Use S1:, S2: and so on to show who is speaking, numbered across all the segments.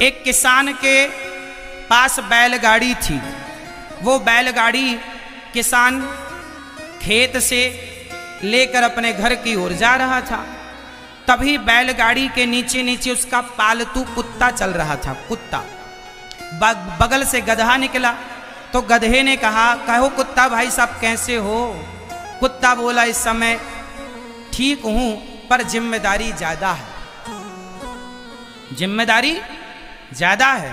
S1: एक किसान के पास बैलगाड़ी थी। वो बैलगाड़ी किसान खेत से लेकर अपने घर की ओर जा रहा था। तभी बैलगाड़ी के नीचे नीचे उसका पालतू कुत्ता चल रहा था। कुत्ता बगल से गधा निकला तो गधे ने कहा, कहो कुत्ता भाई साहब कैसे हो? कुत्ता बोला, इस समय ठीक हूं पर जिम्मेदारी ज्यादा है। जिम्मेदारी ज्यादा है।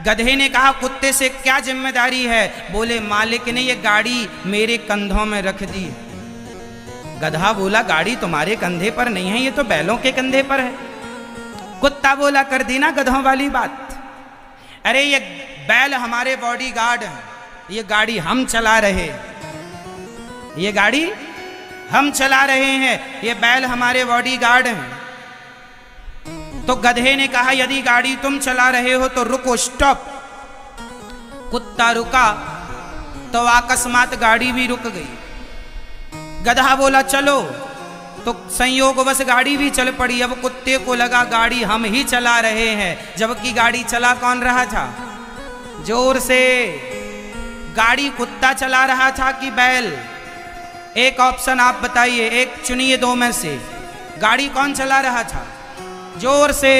S1: गधे ने कहा, कुत्ते से क्या जिम्मेदारी है? बोले, मालिक ने ये गाड़ी मेरे कंधों में रख दी है। गधा बोला, गाड़ी तुम्हारे कंधे पर नहीं है, ये तो बैलों के कंधे पर है। कुत्ता बोला, कर दी ना गधों वाली बात। अरे ये बैल हमारे बॉडीगार्ड हैं, ये गाड़ी हम चला रहे, ये गाड़ी हम चला रहे हैं, ये बैल हमारे बॉडीगार्ड हैं। तो गधे ने कहा, यदि गाड़ी तुम चला रहे हो तो रुको, स्टॉप। कुत्ता रुका तो अकस्मात गाड़ी भी रुक गई। गधा बोला, चलो, तो संयोगवश गाड़ी भी चल पड़ी। अब कुत्ते को लगा गाड़ी हम ही चला रहे हैं, जबकि गाड़ी चला कौन रहा था? जोर से गाड़ी कुत्ता चला रहा था कि बैल? एक ऑप्शन आप बताइए, एक चुनिए दो में से। गाड़ी कौन चला रहा था? जोर से।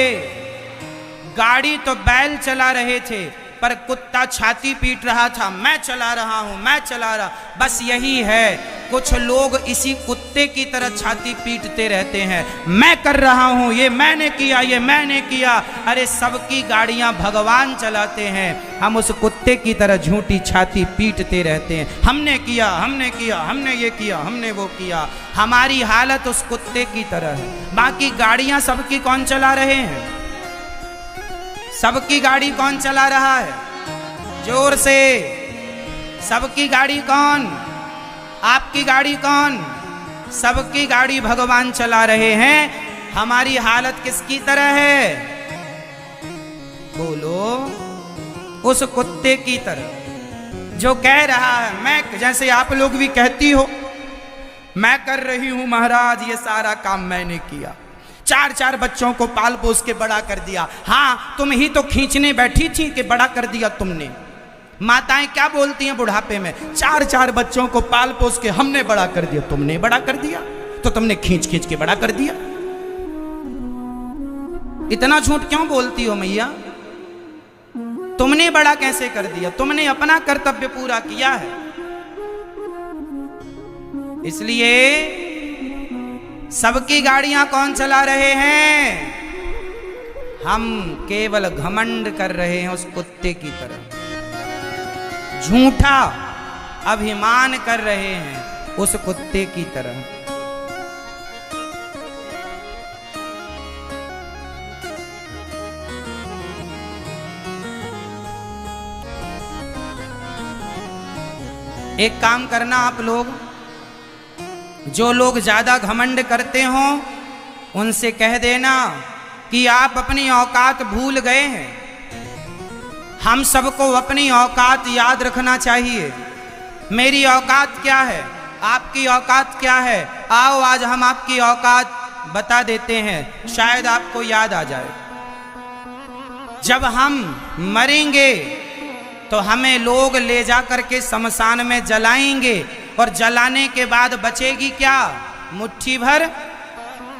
S1: गाड़ी तो बैल चला रहे थे पर कुत्ता छाती पीट रहा था, मैं चला रहा हूं, मैं चला रहा। बस यही है, कुछ लोग इसी कुत्ते की तरह छाती पीटते रहते हैं, मैं कर रहा हूं, ये मैंने किया, ये मैंने किया। अरे सबकी गाड़ियां भगवान चलाते हैं, हम उस कुत्ते की तरह झूठी छाती पीटते रहते हैं, हमने किया, हमने किया, हमने ये किया, हमने वो किया। हमारी हालत उस कुत्ते की तरह है। बाकी गाड़ियां सबकी कौन चला रहे हैं? सबकी गाड़ी कौन चला रहा है? जोर से। सबकी गाड़ी कौन? आपकी गाड़ी कौन? सबकी गाड़ी भगवान चला रहे हैं। हमारी हालत किसकी तरह है? बोलो, उस कुत्ते की तरह जो कह रहा है, मैं, जैसे आप लोग भी कहती हो, मैं कर रही हूं महाराज, ये सारा काम मैंने किया, 4 बच्चों को पाल पोस के बड़ा कर दिया। हाँ, तुम ही तो खींचने बैठी थी कि बड़ा कर दिया तुमने। माताएं क्या बोलती हैं बुढ़ापे में? 4 बच्चों को पाल पोस के हमने बड़ा कर दिया। तुमने बड़ा कर दिया तो तुमने खींच खींच के बड़ा कर दिया। इतना झूठ क्यों बोलती हो मैया? तुमने बड़ा कैसे कर दिया? तुमने अपना कर्तव्य पूरा किया है। इसलिए सबकी गाड़ियां कौन चला रहे हैं? हम केवल घमंड कर रहे हैं उस कुत्ते की तरह, झूठा अभिमान कर रहे हैं उस कुत्ते की तरह। एक काम करना आप लोग, जो लोग ज्यादा घमंड करते हो उनसे कह देना कि आप अपनी औकात भूल गए हैं। हम सबको अपनी औकात याद रखना चाहिए। मेरी औकात क्या है? आपकी औकात क्या है? आओ आज हम आपकी औकात बता देते हैं, शायद आपको याद आ जाए। जब हम मरेंगे तो हमें लोग ले जा करके शमशान में जलाएंगे और जलाने के बाद बचेगी क्या? मुट्ठी भर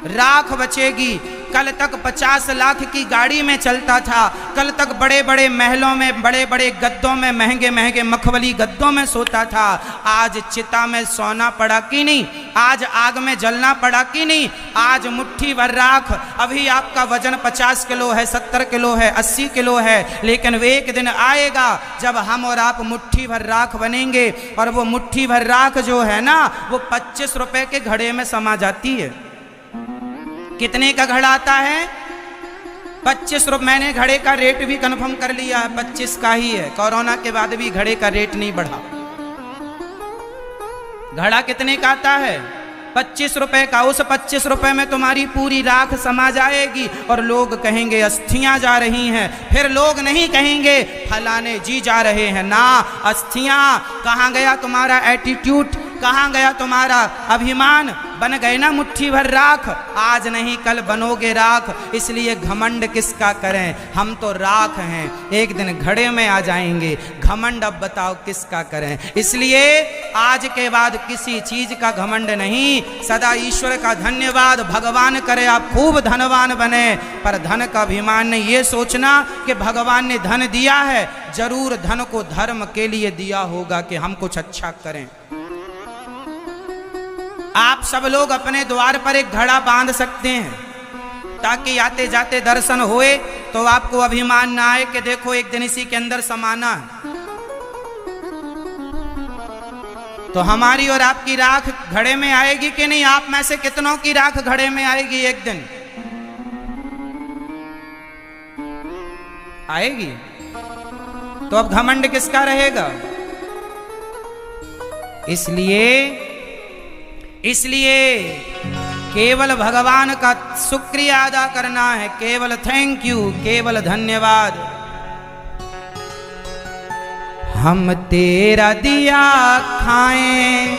S1: राख बचेगी। कल तक 50 लाख की गाड़ी में चलता था, कल तक बड़े बड़े महलों में, बड़े बड़े गद्दों में, महंगे महंगे मखमली गद्दों में सोता था। आज चिता में सोना पड़ा कि नहीं? आज आग में जलना पड़ा कि नहीं? आज मुट्ठी भर राख। अभी आपका वजन 50 किलो है, 70 किलो है, 80 किलो है, लेकिन वो एक दिन आएगा जब हम और आप मुट्ठी भर राख बनेंगे। और वो मुट्ठी भर राख जो है ना, वो 25 रुपए के घड़े में समा जाती है। कितने का घड़ा आता है? 25 रुपए। मैंने घड़े का रेट भी कंफर्म कर लिया है, 25 का ही है। कोरोना के बाद भी घड़े का रेट नहीं बढ़ा। घड़ा कितने का आता है? 25 रुपए का। उस 25 रुपए में तुम्हारी पूरी राख समा जाएगी और लोग कहेंगे अस्थियां जा रही हैं। फिर लोग नहीं कहेंगे फलाने जी जा रहे हैं ना, अस्थियां। कहाँ गया तुम्हारा एटीट्यूड? कहाँ गया तुम्हारा अभिमान? बन गए ना मुट्ठी भर राख, आज नहीं कल बनोगे राख, इसलिए घमंड किसका करें, हम तो राख हैं, एक दिन घड़े में आ जाएंगे, घमंड अब बताओ किसका करें। इसलिए आज के बाद किसी चीज का घमंड नहीं, सदा ईश्वर का धन्यवाद, भगवान करे आप खूब धनवान बने, पर धन का अभिमान नहीं। ये सोचना कि भगवान ने धन दिया है, जरूर धन को धर्म के लिए दिया होगा कि हम कुछ अच्छा करें। आप सब लोग अपने द्वार पर एक घड़ा बांध सकते हैं ताकि आते जाते दर्शन होए तो आपको अभिमान ना आए कि देखो एक दिन इसी के अंदर समाना है। तो हमारी और आपकी राख घड़े में आएगी कि नहीं? आप में से कितनों की राख घड़े में आएगी? एक दिन आएगी। तो अब घमंड किसका रहेगा? इसलिए केवल भगवान का शुक्रिया अदा करना है, केवल थैंक यू, केवल धन्यवाद। हम तेरा दिया खाएं,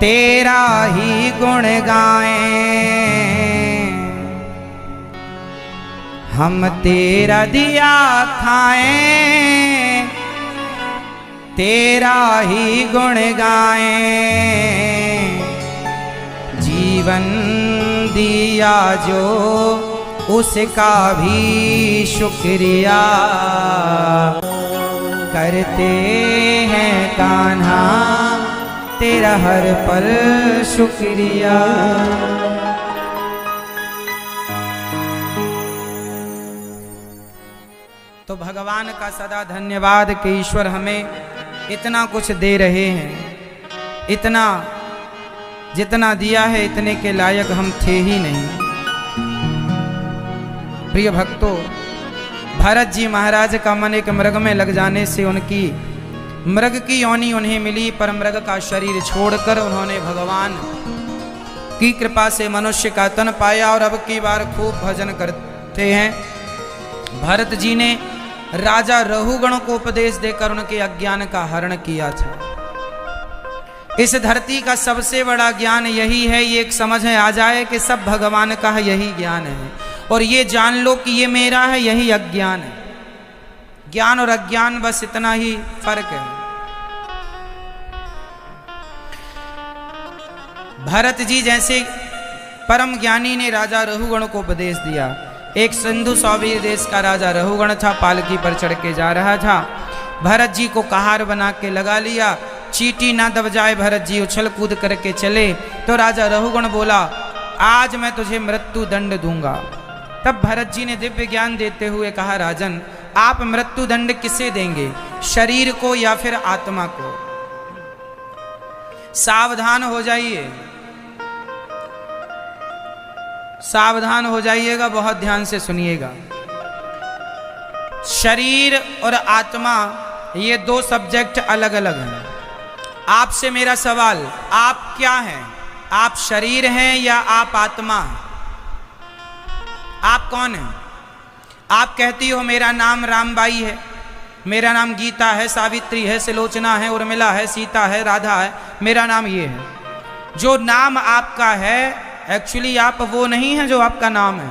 S1: तेरा ही गुण गाएं, हम तेरा दिया खाएं, तेरा ही गुण गाएं, जीवन दिया जो उसका भी शुक्रिया करते हैं कान्हा, तेरा हर पल शुक्रिया। तो भगवान का सदा धन्यवाद कि ईश्वर हमें इतना कुछ दे रहे हैं, इतना जितना दिया है इतने के लायक हम थे ही नहीं। प्रिय भक्तों, भरत जी महाराज का मन एक मृग में लग जाने से उनकी मृग की योनि उन्हें मिली, पर मृग का शरीर छोड़कर उन्होंने भगवान की कृपा से मनुष्य का तन पाया और अब की बार खूब भजन करते हैं। भरत जी ने राजा रहुगण को उपदेश देकर उनके अज्ञान का हरण किया था। इस धरती का सबसे बड़ा ज्ञान यही है, ये एक समझ में आ जाए कि सब भगवान का है, यही ज्ञान है, और ये जान लो कि ये मेरा है, यही अज्ञान है। ज्ञान और अज्ञान बस इतना ही फर्क है। भरत जी जैसे परम ज्ञानी ने राजा रहुगण को उपदेश दिया। एक सिंधु सौवीर देश का राजा रहुगण था, पालकी पर चढ़ के जा रहा था। भरत जी को कहार बना के लगा लिया, चींटी ना दब जाए, भरत जी उछल कूद करके चले। तो राजा रहुगण बोला, आज मैं तुझे मृत्यु दंड दूंगा। तब भरत जी ने दिव्य ज्ञान देते हुए कहा, राजन आप मृत्यु दंड किसे देंगे, शरीर को या फिर आत्मा को? सावधान हो जाइए, सावधान हो जाइएगा, बहुत ध्यान से सुनिएगा। शरीर और आत्मा ये दो सब्जेक्ट अलग अलग हैं। आपसे मेरा सवाल, आप क्या हैं? आप शरीर हैं या आप आत्मा हैं? आप कौन हैं? आप कहती हो मेरा नाम रामबाई है, मेरा नाम गीता है, सावित्री है, सुलोचना है, उर्मिला है, सीता है, राधा है, मेरा नाम ये है। जो नाम आपका है एक्चुअली आप वो नहीं है जो आपका नाम है।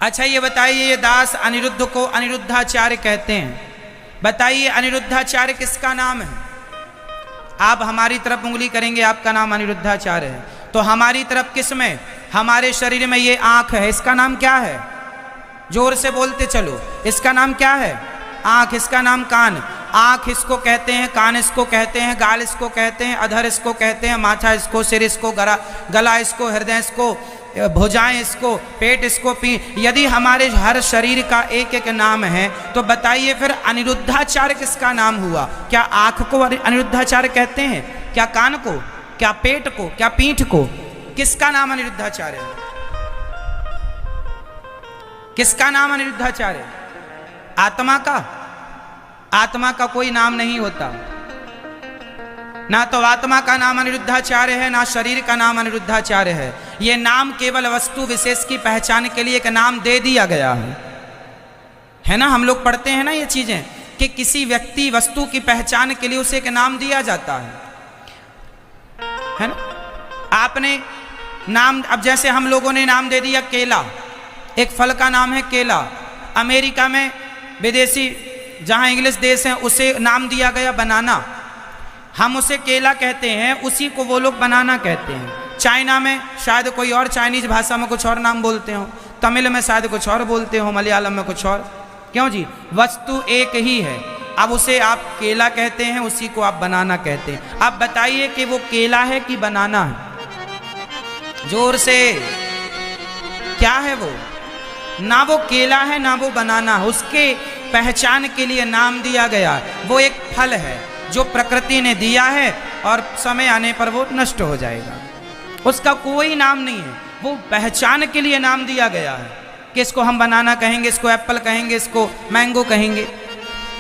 S1: अच्छा ये बताइए, ये दास अनिरुद्ध को अनिरुद्धाचार्य कहते हैं, बताइए अनिरुद्धाचार्य किसका नाम है? आप हमारी तरफ उंगली करेंगे, आपका नाम अनिरुद्धाचार्य है, तो हमारी तरफ किस में? हमारे शरीर में ये आंख है, इसका नाम क्या है? जोर से बोलते चलो, इसका नाम क्या है? आंख। इसका नाम कान। आंख इसको कहते हैं, कान इसको कहते हैं, गाल इसको कहते हैं, अधर इसको कहते हैं, माथा इसको, सिर इसको, गला इसको, हृदय इसको, भुजाएं इसको, पेट इसको, यदि हमारे हर शरीर का एक एक नाम है तो बताइए फिर अनिरुद्धाचार्य किसका नाम हुआ? क्या आंख को अनिरुद्धाचार्य कहते हैं? क्या कान को? क्या पेट को? क्या पीठ को? किसका नाम अनिरुद्धाचार्य है? किसका नाम अनिरुद्धाचार्य? आत्मा का? आत्मा का कोई नाम नहीं होता, ना तो आत्मा का नाम अनिरुद्धाचार्य है, ना शरीर का नाम अनिरुद्धाचार्य है। ये नाम केवल वस्तु विशेष की पहचान के लिए एक नाम दे दिया गया है ना। हम लोग पढ़ते हैं ना ये चीजें कि किसी व्यक्ति वस्तु की पहचान के लिए उसे एक नाम दिया जाता है ना। आपने नाम, अब जैसे हम लोगों ने नाम दे दिया केला, एक फल का नाम है केला। अमेरिका में विदेशी जहां इंग्लिश देश है उसे नाम दिया गया बनाना, हम उसे केला कहते हैं, उसी को वो लोग बनाना कहते हैं। चाइना में शायद कोई और चाइनीज भाषा में कुछ और नाम बोलते हो, तमिल में शायद कुछ और बोलते हो, मलयालम में कुछ और। क्यों जी, वस्तु एक ही है, अब उसे आप केला कहते हैं, उसी को आप बनाना कहते हैं। आप बताइए कि वो केला है कि बनाना है? जोर से, क्या है वो? ना वो केला है ना वो बनाना है, उसके पहचान के लिए नाम दिया गया। वो एक फल है जो प्रकृति ने दिया है और समय आने पर वो नष्ट हो जाएगा, उसका कोई नाम नहीं है, वो पहचान के लिए नाम दिया गया है कि इसको हम बनाना कहेंगे, इसको एप्पल कहेंगे, इसको मैंगो कहेंगे,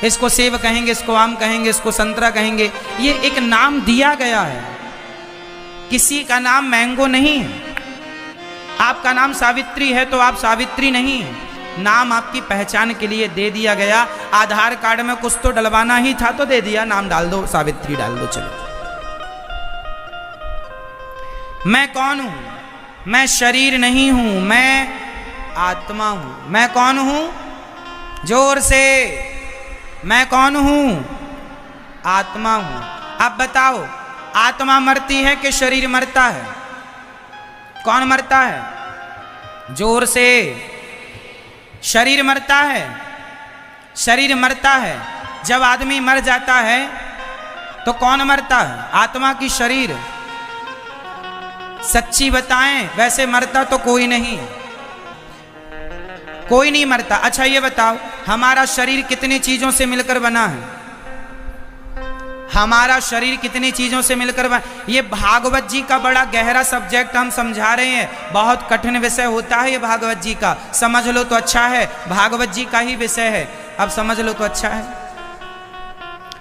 S1: इसको सेब कहेंगे, इसको आम कहेंगे, इसको संतरा कहेंगे। ये एक नाम दिया गया है, किसी का नाम मैंगो नहीं है। आपका नाम सावित्री है तो आप सावित्री नहीं है, नाम आपकी पहचान के लिए दे दिया गया। आधार कार्ड में कुछ तो डलवाना ही था तो दे दिया, नाम डाल दो, सावित्री डाल दो, चलो। मैं कौन हूं? मैं शरीर नहीं हूं, मैं आत्मा हूं। मैं कौन हूं? जोर से, मैं कौन हूं? आत्मा हूं। अब बताओ, आत्मा मरती है कि शरीर मरता है? कौन मरता है? जोर से। शरीर मरता है, शरीर मरता है। जब आदमी मर जाता है तो कौन मरता है? आत्मा की शरीर? सच्ची बताएं, वैसे मरता तो कोई नहीं, कोई नहीं मरता। अच्छा ये बताओ, हमारा शरीर कितनी चीजों से मिलकर बना है? हमारा शरीर कितनी चीजों से मिलकर बना? ये भागवत जी का बड़ा गहरा सब्जेक्ट हम समझा रहे हैं, बहुत कठिन विषय होता है ये भागवत जी का। समझ लो तो अच्छा है, भागवत जी का ही विषय है, अब समझ लो तो अच्छा है।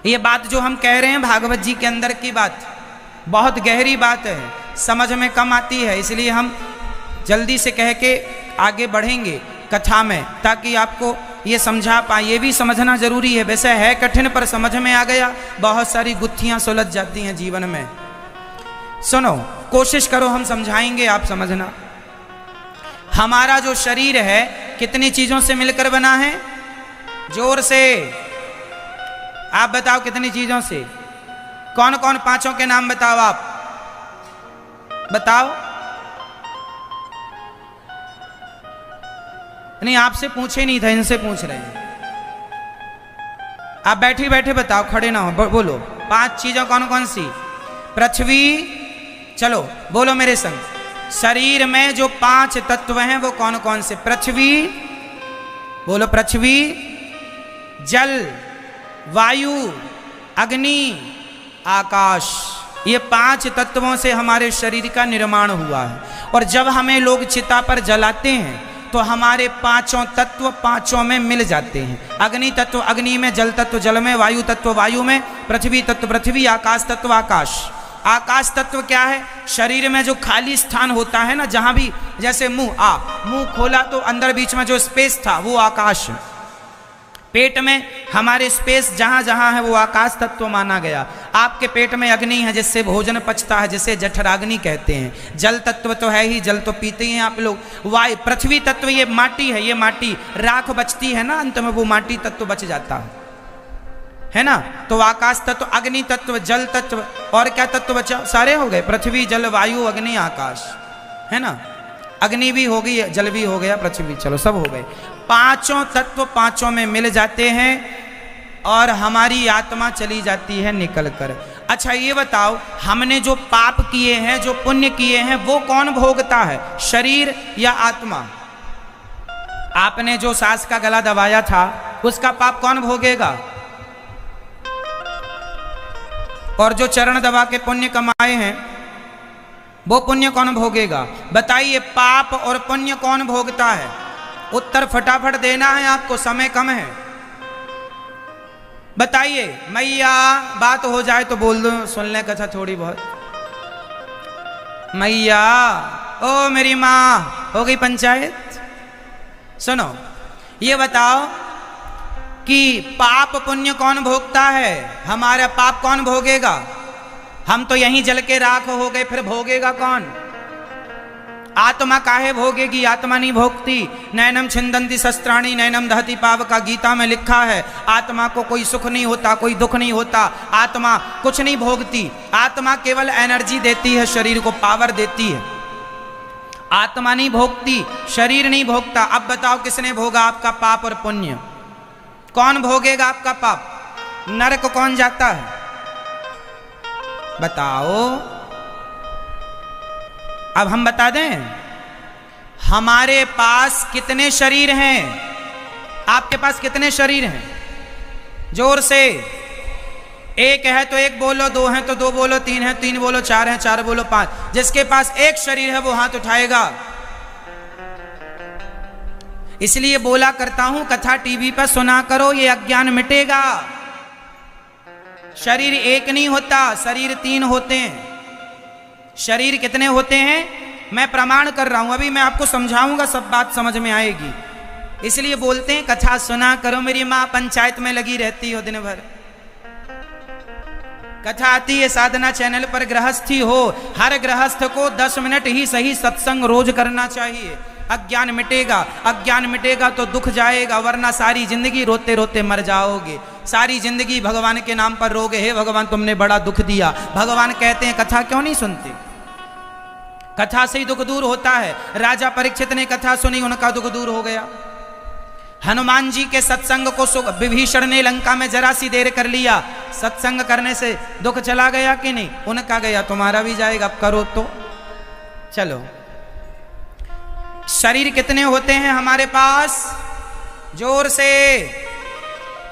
S1: ये बात जो हम कह रहे हैं भागवत जी के अंदर की बात, बहुत गहरी बात है, समझ में कम आती है, इसलिए हम जल्दी से कह के आगे बढ़ेंगे कथा में, ताकि आपको ये समझा पाए। ये भी समझना जरूरी है, वैसे है कठिन पर समझ में आ गया, बहुत सारी गुत्थियां सुलझ जाती हैं जीवन में। सुनो, कोशिश करो, हम समझाएंगे, आप समझना। हमारा जो शरीर है कितनी चीजों से मिलकर बना है? जोर से आप बताओ, कितनी चीजों से? कौन कौन? पांचों के नाम बताओ, आप बताओ। नहीं, आपसे पूछे नहीं था, इनसे पूछ रहे हैं। आप बैठे बैठे बताओ, खड़े ना हो, बोलो। 5 चीजों कौन कौन सी? पृथ्वी, चलो बोलो मेरे संग। शरीर में जो 5 तत्व हैं वो कौन कौन से? पृथ्वी, बोलो। पृथ्वी, जल, वायु, अग्नि, आकाश। ये 5 तत्वों से हमारे शरीर का निर्माण हुआ है। और जब हमें लोग चिता पर जलाते हैं तो हमारे 5 तत्व 5 में मिल जाते हैं। अग्नि तत्व अग्नि में, जल तत्व जल में, वायु तत्व वायु में, पृथ्वी तत्व पृथ्वी, आकाश तत्व आकाश। आकाश तत्व क्या है? शरीर में जो खाली स्थान होता है ना, जहां भी, जैसे मुंह खोला तो अंदर बीच में जो स्पेस था वो आकाश। पेट में हमारे स्पेस जहां जहां है वो आकाश तत्व माना गया। आपके पेट में अग्नि है जिससे भोजन पचता है, जिसे जठराग्नि कहते हैं। जल तत्व तो है ही, जल तो पीते ही हैं आप लोग। वायु, पृथ्वी तत्व ये माटी है, ये माटी राख बचती है ना, अंत में वो माटी तत्व बच जाता है ना। तो आकाश तत्व, अग्नि तत्व, जल तत्व, और क्या तत्व बचा? सारे हो गए, पृथ्वी जल वायु अग्नि आकाश, है ना। अग्नि भी हो गई, जल भी हो गया, पृथ्वी, चलो सब हो गए। 5 तत्व 5 में मिल जाते हैं और हमारी आत्मा चली जाती है निकल कर। अच्छा ये बताओ, हमने जो पाप किए हैं, जो पुण्य किए हैं, वो कौन भोगता है? शरीर या आत्मा? आपने जो सास का गला दबाया था उसका पाप कौन भोगेगा? और जो चरण दबा के पुण्य कमाए हैं वो पुण्य कौन भोगेगा? बताइए, पाप और पुण्य कौन भोगता है? उत्तर फटाफट देना है आपको, समय कम है। बताइए मैया, बात हो जाए तो बोल दो, सुन ले कथा थोड़ी बहुत। मैया, ओ मेरी माँ, हो गई पंचायत? सुनो, ये बताओ कि पाप पुण्य कौन भोगता है? हमारा पाप कौन भोगेगा? हम तो यहीं जल के राख हो गए, फिर भोगेगा कौन? आत्मा काहे भोगेगी? आत्मा नहीं भोगती। नैनम छिंदंती शस्त्राणी नैनम दहती पावका, गीता में लिखा है आत्मा को कोई सुख नहीं होता, कोई दुख नहीं होता, आत्मा कुछ नहीं भोगती। आत्मा केवल एनर्जी देती है, शरीर को पावर देती है। आत्मा नहीं भोगती, शरीर नहीं भोगता। अब बताओ किसने भोगा आपका पाप और पुण्य? कौन भोगेगा आपका पाप? नरक कौन जाता है? बताओ। अब हम बता दें, हमारे पास कितने शरीर हैं? आपके पास कितने शरीर हैं? जोर से। एक है तो एक बोलो, दो हैं तो दो बोलो, तीन है तीन बोलो, चार है चार बोलो, पांच। जिसके पास एक शरीर है वो हाथ उठाएगा। इसलिए बोला करता हूं कथा टीवी पर सुना करो, ये अज्ञान मिटेगा। शरीर एक नहीं होता, शरीर तीन होते हैं। शरीर कितने होते हैं? मैं प्रमाण कर रहा हूं, अभी मैं आपको समझाऊंगा, सब बात समझ में आएगी। इसलिए बोलते हैं कथा सुना करो। मेरी मां पंचायत में लगी रहती हो दिन भर, कथा आती है साधना चैनल पर। गृहस्थी हो, हर गृहस्थ को 10 मिनट ही सही सत्संग रोज करना चाहिए। अज्ञान मिटेगा। अज्ञान मिटेगा तो दुख जाएगा, वरना सारी जिंदगी रोते रोते मर जाओगे। सारी जिंदगी भगवान के नाम पर रोगे, हे भगवान तुमने बड़ा दुख दिया। भगवान कहते हैं कथा क्यों नहीं सुनते? कथा से ही दुख दूर होता है। राजा परीक्षित ने कथा सुनी, उनका दुख दूर हो गया। हनुमान जी के सत्संग को विभीषण ने लंका में जरा सी देर कर लिया, सत्संग करने से दुख चला गया कि नहीं? उनका गया, तुम्हारा भी जाएगा। अब करो तो चलो। शरीर कितने होते हैं हमारे पास? जोर से।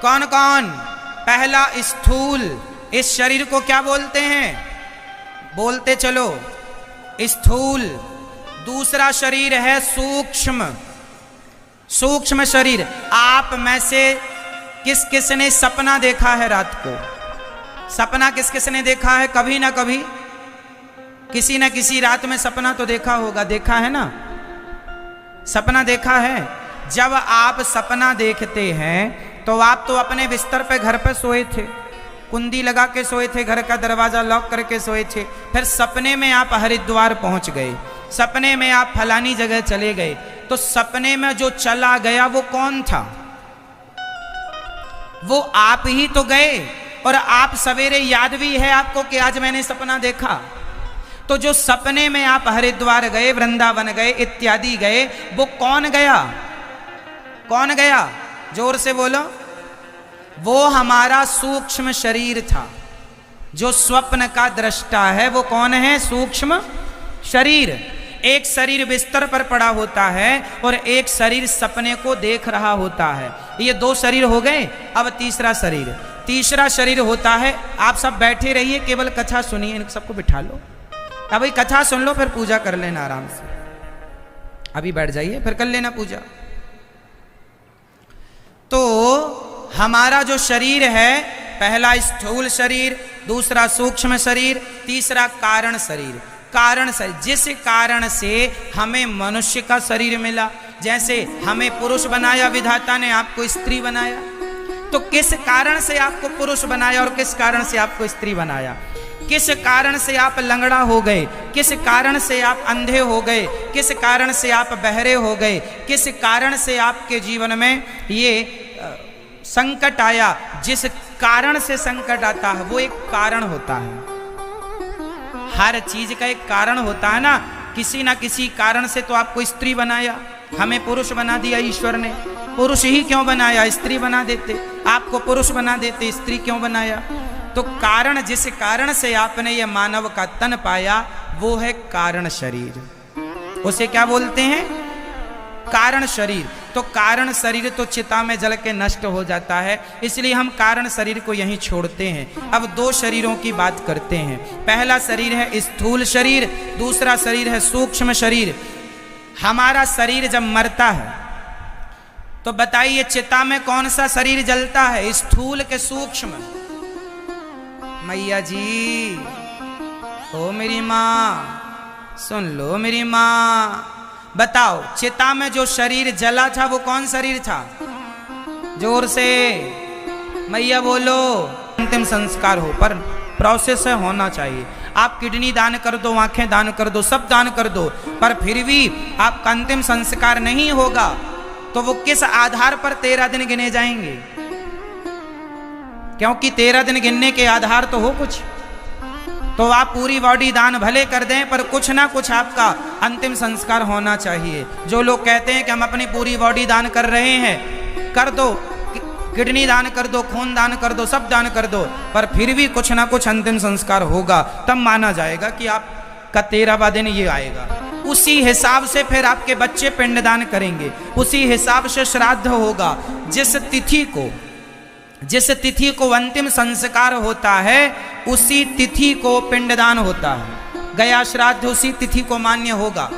S1: कौन कौन? पहला स्थूल, इस शरीर को क्या बोलते हैं? बोलते चलो, स्थूल। दूसरा शरीर है सूक्ष्म, सूक्ष्म शरीर। आप में से किस किस ने सपना देखा है रात को? सपना किस किस ने देखा है? कभी ना कभी किसी ना किसी रात में सपना तो देखा होगा। देखा है ना? सपना देखा है। जब आप सपना देखते हैं तो आप तो अपने बिस्तर पे घर पे सोए थे, कुंडी लगा के सोए थे, घर का दरवाजा लॉक करके सोए थे। फिर सपने में आप हरिद्वार पहुंच गए, सपने में आप फलानी जगह चले गए। तो सपने में जो चला गया वो कौन था? वो आप ही तो गए। और आप सवेरे याद भी है आपको कि आज मैंने सपना देखा। तो जो सपने में आप हरिद्वार गए, वृंदावन गए, इत्यादि गए, वो कौन गया? कौन गया? जोर से बोलो। वो हमारा सूक्ष्म शरीर था। जो स्वप्न का दृष्टा है वो कौन है? सूक्ष्म शरीर। एक शरीर बिस्तर पर पड़ा होता है और एक शरीर सपने को देख रहा होता है। ये दो शरीर हो गए। अब तीसरा शरीर, तीसरा शरीर होता है। आप सब बैठे रहिए, केवल कथा सुनिए, इन सबको बिठा लो। अभी कथा सुन लो, फिर पूजा कर लेना आराम से। अभी बैठ जाइए, फिर कर लेना पूजा। तो हमारा जो शरीर है, पहला स्थूल शरीर, दूसरा सूक्ष्म शरीर, तीसरा कारण शरीर। कारण शरीर, जिस कारण से हमें मनुष्य का शरीर मिला। जैसे हमें पुरुष बनाया विधाता ने, आपको स्त्री बनाया। तो किस कारण से आपको पुरुष बनाया और किस कारण से आपको स्त्री बनाया? किस कारण से आप लंगड़ा हो गए? किस कारण से आप अंधे हो गए? किस कारण से आप बहरे हो गए? किस कारण से आपके जीवन में ये संकट आया? जिस कारण से संकट आता है वो एक कारण होता है। हर चीज का एक कारण होता है ना। किसी ना किसी कारण से तो आपको स्त्री बनाया, हमें पुरुष बना दिया ईश्वर ने। पुरुष ही क्यों बनाया? स्त्री बना देते। आपको पुरुष बना देते, स्त्री क्यों बनाया? तो कारण, जिस कारण से आपने ये मानव का तन पाया वो है कारण शरीर। उसे क्या बोलते हैं? कारण शरीर। तो कारण शरीर तो चिता में जल के नष्ट हो जाता है, इसलिए हम कारण शरीर को यहीं छोड़ते हैं। अब दो शरीरों की बात करते हैं। पहला शरीर है स्थूल शरीर, दूसरा शरीर है सूक्ष्म शरीर। हमारा शरीर जब मरता है तो बताइए चिता में कौन सा शरीर जलता है? स्थूल के सूक्ष्म? मैया जी, ओ मेरी माँ, सुन लो मेरी माँ, बताओ चिता में जो शरीर जला था वो कौन शरीर था? जोर से मैया बोलो। अंतिम संस्कार हो, पर प्रोसेस है, होना चाहिए। आप किडनी दान कर दो, आंखें दान कर दो, सब दान कर दो, पर फिर भी आपका अंतिम संस्कार नहीं होगा तो वो किस आधार पर 13 दिन गिने जाएंगे? क्योंकि 13 दिन गिनने के आधार तो हो कुछ। तो आप पूरी बॉडी दान भले कर दें, पर कुछ ना कुछ आपका अंतिम संस्कार होना चाहिए। जो लोग कहते हैं कि हम अपनी पूरी बॉडी दान कर रहे हैं, कर दो, किडनी दान कर दो, खून दान कर दो, सब दान कर दो, पर फिर भी कुछ ना कुछ अंतिम संस्कार होगा, तब माना जाएगा कि आपका 13वां दिन ये आएगा। उसी हिसाब से फिर आपके बच्चे पिंडदान करेंगे, उसी हिसाब से श्राद्ध होगा। जिस तिथि को अंतिम संस्कार होता है, उसी तिथि को पिंडदान होता है। गया श्राद्ध उसी तिथि को मान्य होगा।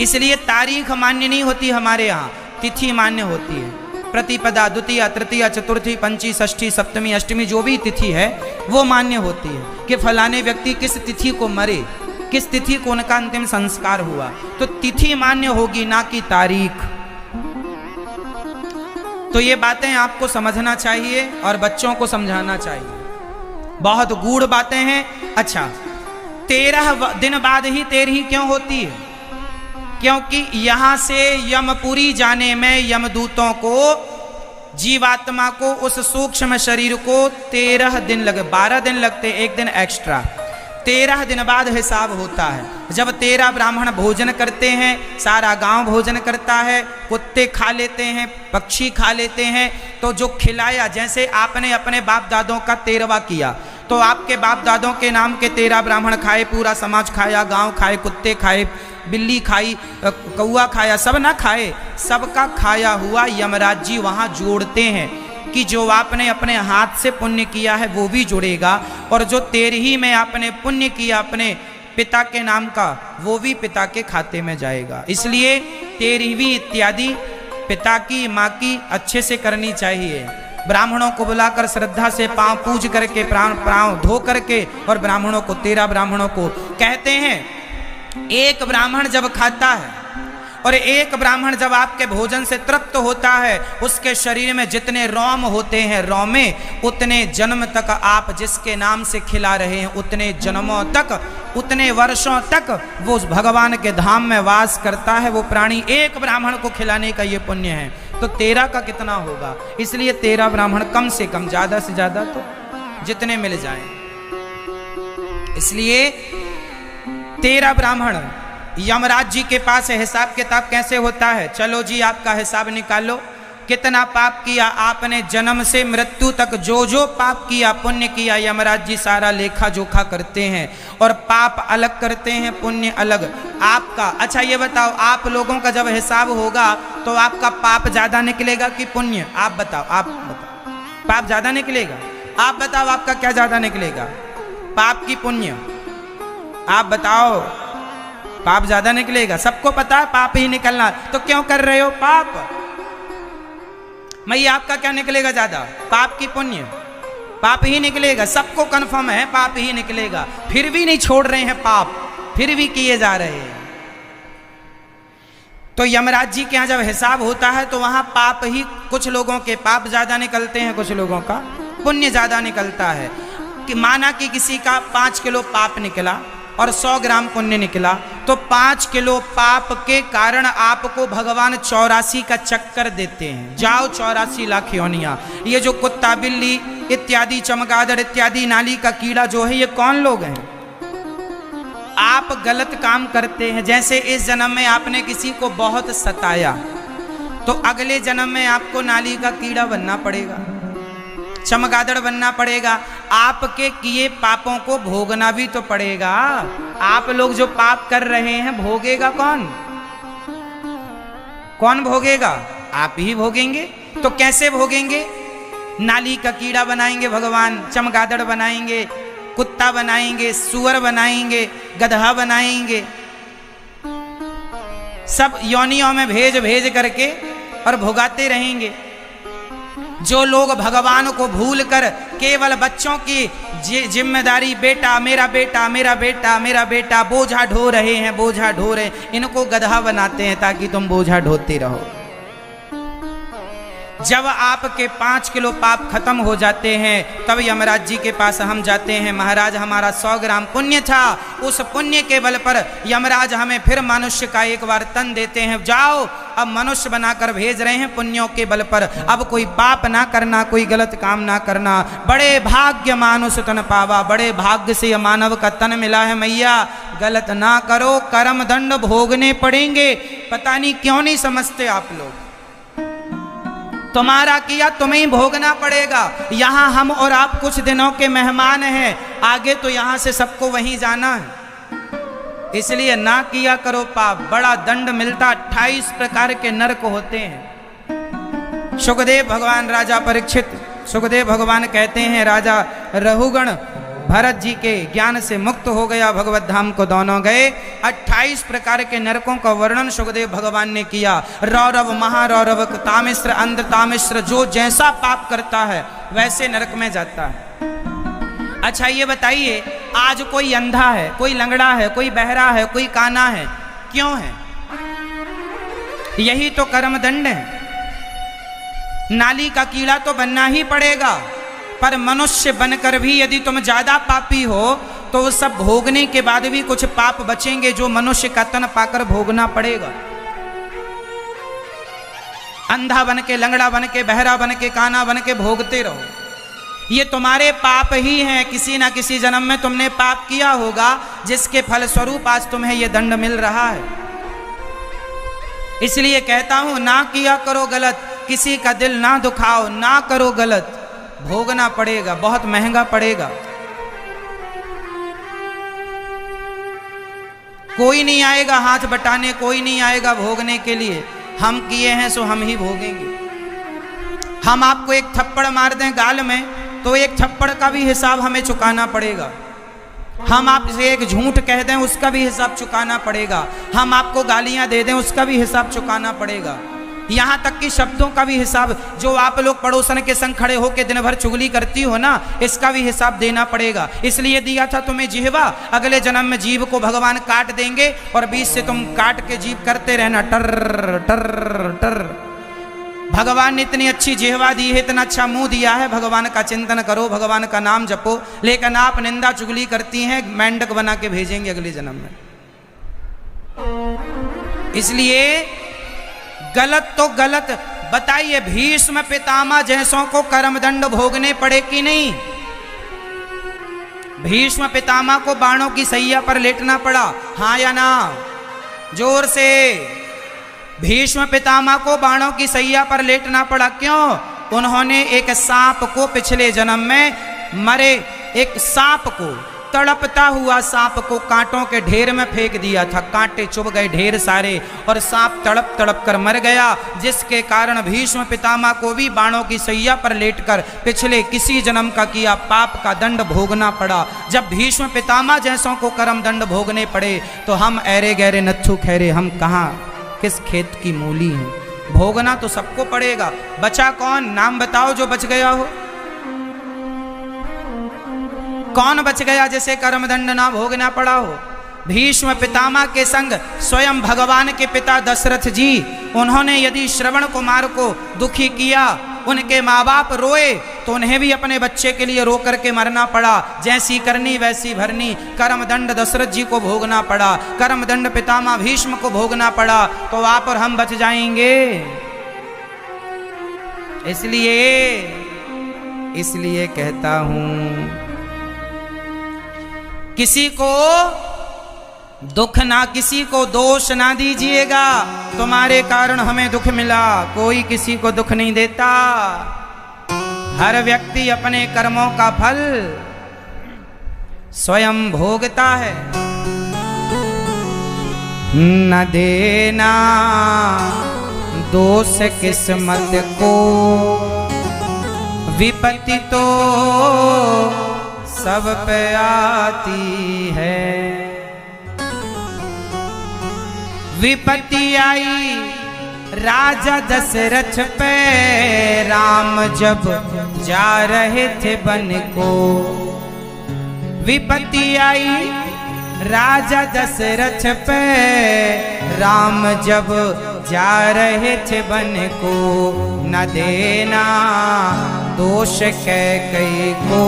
S1: इसलिए तारीख मान्य नहीं होती हमारे यहाँ, तिथि मान्य होती है। प्रतिपदा, द्वितीया, तृतीया, चतुर्थी, पंची, षष्ठी, सप्तमी, अष्टमी जो भी तिथि है वो मान्य होती है कि फलाने व्यक्ति किस तिथि को मरे, किस तिथि को उनका अंतिम संस्कार हुआ। तो तिथि मान्य होगी, ना कि तारीख। तो ये बातें आपको समझना चाहिए और बच्चों को समझाना चाहिए। बहुत गूढ़ बातें हैं। अच्छा, 13 दिन बाद ही 13 क्यों होती है? क्योंकि यहां से यमपुरी जाने में यमदूतों को, जीवात्मा को, उस सूक्ष्म शरीर को 13 दिन लगे। 12 दिन लगते, एक दिन एक्स्ट्रा। 13 दिन बाद हिसाब होता है। जब 13 ब्राह्मण भोजन करते हैं, सारा गांव भोजन करता है, कुत्ते खा लेते हैं, पक्षी खा लेते हैं, तो जो खिलाया, जैसे आपने अपने बाप दादों का 13वां किया, तो आपके बाप दादों के नाम के 13 ब्राह्मण खाए, पूरा समाज खाया, गांव खाए, कुत्ते खाए, बिल्ली खाई, कौआ खाया, सब ना खाए, सबका खाया हुआ यमराज जी वहां जोड़ते हैं कि जो आपने अपने हाथ से पुण्य किया है वो भी जुड़ेगा, और जो 13 में आपने पुण्य किया अपने पिता के नाम का, वो भी पिता के खाते में जाएगा। इसलिए 13वीं इत्यादि पिता की, माँ की अच्छे से करनी चाहिए। ब्राह्मणों को बुलाकर श्रद्धा से पांव पूज करके, पांव धो करके, और ब्राह्मणों को, 13 ब्राह्मणों को कहते हैं, एक ब्राह्मण जब खाता है और एक ब्राह्मण जब आपके भोजन से तृप्त होता है, उसके शरीर में जितने रोम होते हैं, रोमें, उतने जन्म तक आप जिसके नाम से खिला रहे हैं, उतने जन्मों तक, उतने वर्षों तक वो भगवान के धाम में वास करता है। वो प्राणी एक ब्राह्मण को खिलाने का ये पुण्य है, तो 13 का कितना होगा? इसलिए 13 ब्राह्मण कम से कम, ज्यादा से ज्यादा तो जितने मिल जाएं। इसलिए 13 ब्राह्मण यमराज जी के पास है। हिसाब किताब कैसे होता है? चलो जी, आपका हिसाब निकालो, कितना पाप किया आपने, जन्म से मृत्यु तक जो जो पाप किया, पुण्य किया, यमराज जी सारा लेखा जोखा करते हैं, और पाप अलग करते हैं, पुण्य अलग आपका। अच्छा ये बताओ, आप लोगों का जब हिसाब होगा तो आपका पाप ज्यादा निकलेगा कि पुण्य? आप बताओ, आप बताओ, पाप ज्यादा निकलेगा? आप बताओ, आपका क्या ज्यादा निकलेगा, पाप की पुण्य? आप बताओ, पाप ज्यादा निकलेगा। सबको पता है पाप ही निकलना, तो क्यों कर रहे हो पाप? मैया, आपका क्या निकलेगा ज्यादा, पाप की पुण्य? पाप ही निकलेगा, सबको कन्फर्म है पाप ही निकलेगा, फिर भी नहीं छोड़ रहे हैं पाप, फिर भी किए जा रहे हैं। तो यमराज जी के यहाँ जब हिसाब होता है तो वहां पाप ही, कुछ लोगों के पाप ज्यादा निकलते हैं, कुछ लोगों का पुण्य ज्यादा निकलता है। कि माना कि किसी का 5 किलो पाप निकला और 100 ग्राम पुण्य निकला, तो 5 किलो पाप के कारण आपको भगवान 84 का चक्कर देते हैं। जाओ 84 लाख योनियां। ये जो कुत्ता, बिल्ली इत्यादि, चमगादड़ इत्यादि, नाली का कीड़ा जो है, ये कौन लोग हैं? आप गलत काम करते हैं। जैसे इस जन्म में आपने किसी को बहुत सताया, तो अगले जन्म में आपको नाली का कीड़ा बनना पड़ेगा, चमगादड़ बनना पड़ेगा। आपके किए पापों को भोगना भी तो पड़ेगा। आप लोग जो पाप कर रहे हैं, भोगेगा कौन? कौन भोगेगा? आप ही भोगेंगे। तो कैसे भोगेंगे? नाली का कीड़ा बनाएंगे भगवान, चमगादड़ बनाएंगे, कुत्ता बनाएंगे, सुअर बनाएंगे, गधा बनाएंगे, सब योनियों में भेज भेज करके और भोगाते रहेंगे। जो लोग भगवान को भूल कर केवल बच्चों की जिम्मेदारी, बेटा मेरा बेटा मेरा बेटा मेरा बेटा, बोझा ढो रहे हैं, बोझा ढो रहे हैं, इनको गधा बनाते हैं ताकि तुम बोझा ढोते रहो। जब आपके 5 किलो पाप खत्म हो जाते हैं तब यमराज जी के पास हम जाते हैं, महाराज हमारा 100 ग्राम पुण्य था, उस पुण्य के बल पर यमराज हमें फिर मनुष्य का एक बार तन देते हैं, जाओ अब मनुष्य बनाकर भेज रहे हैं पुण्यों के बल पर, अब कोई पाप ना करना, कोई गलत काम ना करना। बड़े भाग्य मानुष तन पावा, बड़े भाग्य से मानव का तन मिला है मैया, गलत ना करो, कर्म दंड भोगने पड़ेंगे। पता नहीं क्यों नहीं समझते आप लोग, तुम्हारा किया तुम्हें ही भोगना पड़ेगा। यहां हम और आप कुछ दिनों के मेहमान हैं, आगे तो यहां से सबको वहीं जाना है, इसलिए ना किया करो पाप, बड़ा दंड मिलता। 28 प्रकार के नरक होते हैं। सुखदेव भगवान राजा परीक्षित, सुखदेव भगवान कहते हैं राजा रघुगण भरत जी के ज्ञान से मुक्त हो गया, भगवत धाम को दोनों गए। 28 प्रकार के नरकों का वर्णन सुखदेव भगवान ने किया। रौरव, महारौरव, तामिश्र, अंध तामिश्र, जो जैसा पाप करता है वैसे नरक में जाता है। अच्छा ये बताइए, आज कोई अंधा है, कोई लंगड़ा है, कोई बहरा है, कोई काना है, क्यों है? यही तो कर्म दंड है। नाली का कीड़ा तो बनना ही पड़ेगा, पर मनुष्य बनकर भी यदि तुम ज्यादा पापी हो तो वो सब भोगने के बाद भी कुछ पाप बचेंगे जो मनुष्य का तन पाकर भोगना पड़ेगा। अंधा बन के, लंगड़ा बन के, बहरा बन के, काना बन के भोगते रहो, ये तुम्हारे पाप ही हैं। किसी ना किसी जन्म में तुमने पाप किया होगा जिसके फल स्वरूप आज तुम्हें ये दंड मिल रहा है। इसलिए कहता हूं ना किया करो गलत, किसी का दिल ना दुखाओ, ना करो गलत, भोगना पड़ेगा, बहुत महंगा पड़ेगा। कोई नहीं आएगा हाथ बटाने, कोई नहीं आएगा भोगने के लिए, हम किए हैं सो हम ही भोगेंगे। हम आपको एक थप्पड़ मार दें गाल में तो एक थप्पड़ का भी हिसाब हमें चुकाना पड़ेगा। हम आपसे एक झूठ कह दें उसका भी हिसाब चुकाना पड़ेगा। हम आपको गालियां दे दें उसका भी हिसाब चुकाना पड़ेगा। यहाँ तक कि शब्दों का भी हिसाब, जो आप लोग पड़ोसन के संग खड़े होकर दिन भर चुगली करती हो ना, इसका भी हिसाब देना पड़ेगा। इसलिए दिया था तुम्हें जिह्वा, अगले जन्म में जीभ को भगवान काट देंगे और बीच से तुम काट के जीभ करते रहना, टर टर टर। भगवान ने इतनी अच्छी जिह्वा दी है, इतना अच्छा मुंह दिया है, भगवान का चिंतन करो, भगवान का नाम जपो, लेकिन आप निंदा चुगली करती हैं, मेंढक बना के भेजेंगे अगले जन्म में। इसलिए गलत तो गलत। बताइए, भीष्म पितामह जैसों को कर्मदंड भोगने पड़े कि नहीं? भीष्म पितामह को बाणों की सैया पर लेटना पड़ा, हाँ या ना? जोर से। भीष्म पितामह को बाणों की सैया पर लेटना पड़ा, क्यों? उन्होंने एक सांप को पिछले जन्म में मरे एक सांप को, तड़पता हुआ सांप को कांटों के ढेर में फेंक दिया था, कांटे चुभ गए ढेर सारे और सांप तड़प तड़प कर मर गया, जिसके कारण भीष्म पितामह को भी बाणों की सैया पर लेटकर पिछले किसी जन्म का किया पाप का दंड भोगना पड़ा। जब भीष्म पितामह जैसों को कर्म दंड भोगने पड़े तो हम ऐरे गहरे नत्थु खैरे, हम कहाँ किस खेत की मूली हैं? भोगना तो सबको पड़ेगा। बचा कौन? नाम बताओ जो बच गया हो। कौन बच गया जिसे कर्मदंड ना भोगना पड़ा हो? भीष्म पितामह के संग स्वयं भगवान के पिता दशरथ जी, उन्होंने यदि श्रवण कुमार को दुखी किया, उनके माँ बाप रोए तो उन्हें भी अपने बच्चे के लिए रो करके मरना पड़ा। जैसी करनी वैसी भरनी, कर्मदंड दशरथ जी को भोगना पड़ा, कर्मदंड पितामह भीष्म को भोगना पड़ा, तो आप और हम बच जाएंगे। इसलिए कहता हूं, किसी को दुख ना, किसी को दोष ना दीजिएगा। तुम्हारे कारण हमें दुख मिला, कोई किसी को दुख नहीं देता। हर व्यक्ति अपने कर्मों का फल स्वयं भोगता है। न देना दोष किस्मत को, विपत्ति तो सब पे आती है। विपत्ति आई राजा दशरथ पे, राम जब जा रहे थे वन को। विपत्ति आई राजा दशरथ पे राम जब जा रहे थे बन को, न देना दोष कैकेयी को,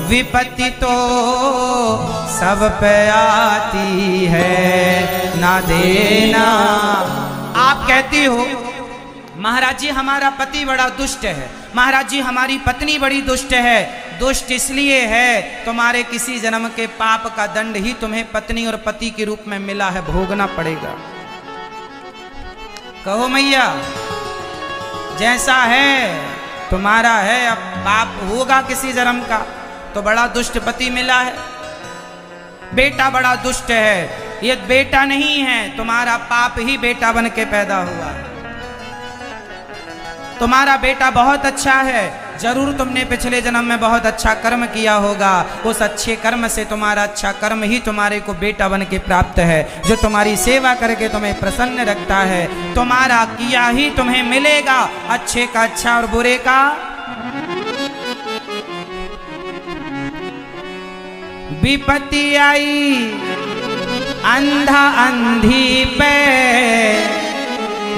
S1: विपत्ति तो सब पे आती है, न देना। आप कहती हो महाराज जी हमारा पति बड़ा दुष्ट है, महाराज जी हमारी पत्नी बड़ी दुष्ट है। दुष्ट इसलिए है तुम्हारे किसी जन्म के पाप का दंड ही तुम्हें पत्नी और पति के रूप में मिला है, भोगना पड़ेगा। कहो मैया जैसा है तुम्हारा है, अब पाप होगा किसी जन्म का, तो बड़ा दुष्ट पति मिला है। बेटा बड़ा दुष्ट है, ये बेटा नहीं है, तुम्हारा पाप ही बेटा बन के पैदा हुआ है। तुम्हारा बेटा बहुत अच्छा है, जरूर तुमने पिछले जन्म में बहुत अच्छा कर्म किया होगा, उस अच्छे कर्म से तुम्हारा अच्छा कर्म ही तुम्हारे को बेटा बन के प्राप्त है, जो तुम्हारी सेवा करके तुम्हें प्रसन्न रखता है। तुम्हारा किया ही तुम्हें मिलेगा, अच्छे का अच्छा और बुरे का। विपत्ति आई अंधा अंधी पे,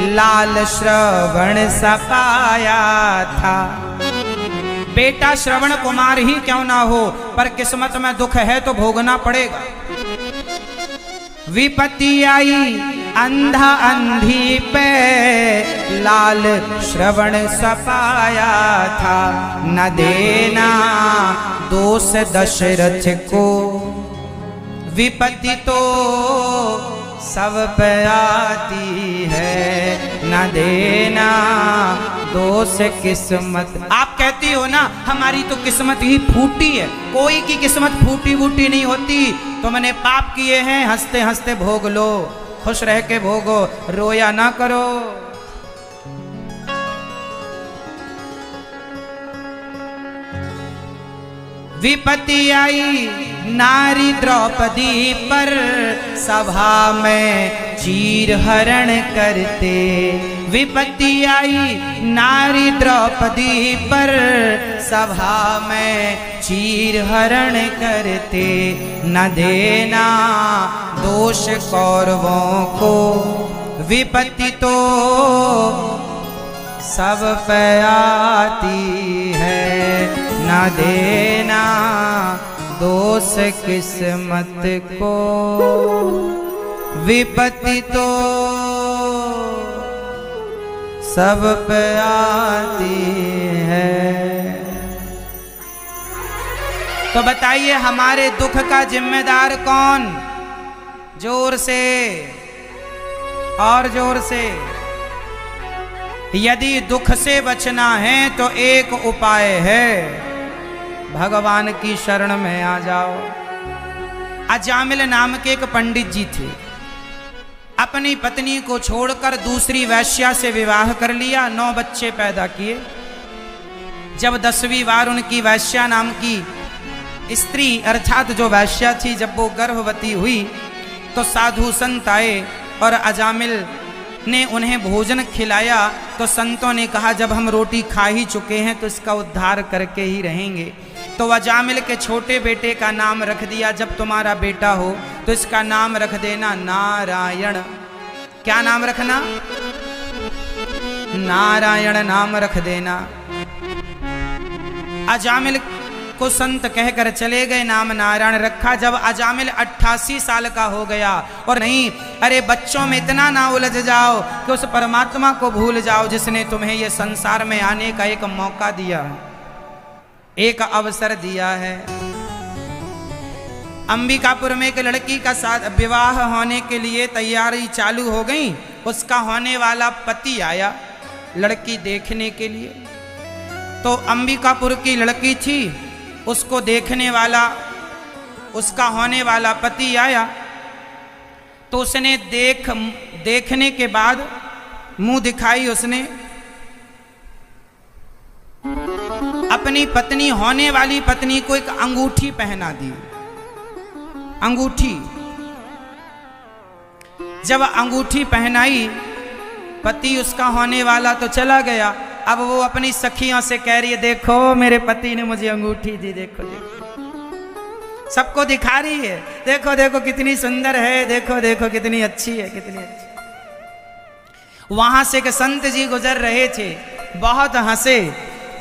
S1: लाल श्रवण सपाया था। बेटा श्रवण कुमार ही क्यों ना हो, पर किस्मत में दुख है तो भोगना पड़ेगा। विपत्ति आई अंधा अंधी पे, लाल श्रवण सपाया था, न देना दोष दशरथ को, विपत्ति तो सब पे आती है, न देना दोष किस्मत। आप कहती हो ना हमारी तो किस्मत ही फूटी है, कोई की किस्मत फूटी वूटी नहीं होती। तुमने पाप किए हैं, हंसते हंसते भोग लो, खुश रह के भोगो, रोया ना करो। विपत्ति आई नारी द्रौपदी पर, सभा में चीर हरण करते। विपत्ति आई नारी द्रौपदी पर, सभा में चीर हरण करते। न देना दोष कौरवों को, विपत्ति तो सब पे आती है, न देना दोष किस्मत को, विपत्ति तो सब पे आती है। तो बताइए हमारे दुख का जिम्मेदार कौन? जोर से और जोर से। यदि दुख से बचना है तो एक उपाय है, भगवान की शरण में आ जाओ। अजामिल नाम के एक पंडित जी थे, अपनी पत्नी को छोड़कर दूसरी वैश्या से विवाह कर लिया, 9 बच्चे पैदा किए। जब 10वीं बार उनकी वैश्या नाम की स्त्री अर्थात जो वैश्या थी, जब वो गर्भवती हुई तो साधु संत आए और अजामिल ने उन्हें भोजन खिलाया। तो संतों ने कहा जब हम रोटी खा ही चुके हैं तो इसका उद्धार करके ही रहेंगे। तो अजामिल के छोटे बेटे का नाम रख दिया, जब तुम्हारा बेटा हो तो इसका नाम रख देना नारायण। क्या नाम रखना? नारायण नाम रख देना। अजामिल को संत कहकर चले गए, नाम नारायण रखा। जब अजामिल 88 साल का हो गया, और नहीं, अरे बच्चों में इतना ना उलझ जाओ कि उस परमात्मा को भूल जाओ जिसने तुम्हें ये संसार में आने का एक मौका दिया, एक अवसर दिया है। अंबिकापुर में एक लड़की का साथ विवाह होने के लिए तैयारी चालू हो गई। उसका होने वाला पति आया लड़की देखने के लिए। तो अंबिकापुर की लड़की थी, उसको देखने वाला उसका होने वाला पति आया। तो उसने देखने के बाद मुंह दिखाई, उसने अपनी पत्नी, होने वाली पत्नी को एक अंगूठी पहना दी। अंगूठी, जब अंगूठी पहनाई, पति उसका होने वाला तो चला गया। अब वो अपनी सखियों से कह रही है, देखो मेरे पति ने मुझे अंगूठी दी, देखो देखो। सबको दिखा रही है, देखो देखो कितनी सुंदर है, देखो देखो कितनी अच्छी है, कितनी अच्छी। वहां से एक संत जी गुजर रहे थे, बहुत हंसे।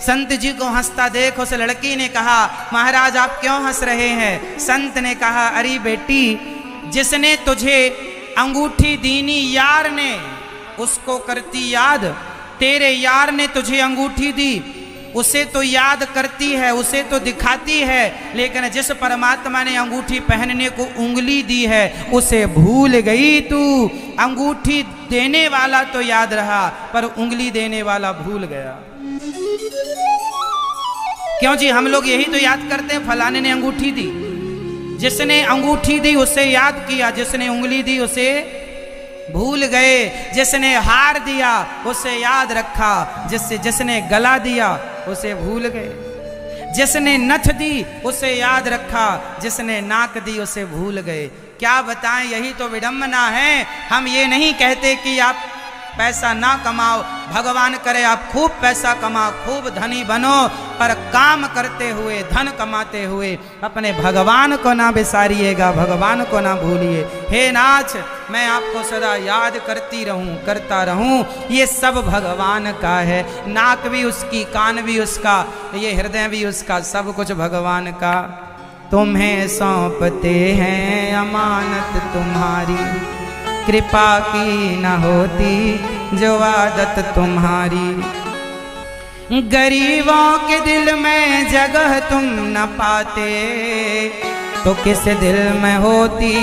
S1: संत जी को हंसता देख उस लड़की ने कहा, महाराज आप क्यों हंस रहे हैं? संत ने कहा, अरे बेटी, जिसने तुझे अंगूठी दीनी यार ने, उसको करती याद। तेरे यार ने तुझे अंगूठी दी, उसे तो याद करती है, उसे तो दिखाती है, लेकिन जिस परमात्मा ने अंगूठी पहनने को उंगली दी है उसे भूल गई तू। अंगूठी देने वाला तो याद रहा, पर उंगली देने वाला भूल गया। क्यों जी, हम लोग यही तो याद करते हैं, फलाने ने अंगूठी दी। जिसने अंगूठी दी उसे याद किया, जिसने उंगली दी उसे भूल गए। जिसने हार दिया उसे याद रखा, जिसने गला दिया उसे भूल गए। जिसने नथ दी उसे याद रखा, जिसने नाक दी उसे भूल गए। क्या बताएं, यही तो विडंबना है। हम ये नहीं कहते कि आप पैसा ना कमाओ, भगवान करे आप खूब पैसा कमाओ, खूब धनी बनो, पर काम करते हुए, धन कमाते हुए अपने भगवान को ना बिसारिएगा, भगवान को ना भूलिए। हे नाथ, मैं आपको सदा याद करती रहूं, करता रहूं। ये सब भगवान का है, नाक भी उसकी, कान भी उसका, ये हृदय भी उसका, सब कुछ भगवान का। तुम्हें सौंपते हैं अमानत तुम्हारी, कृपा की न होती जो आदत तुम्हारी। गरीबों के दिल में जगह तुम न पाते, तो किस दिल में होती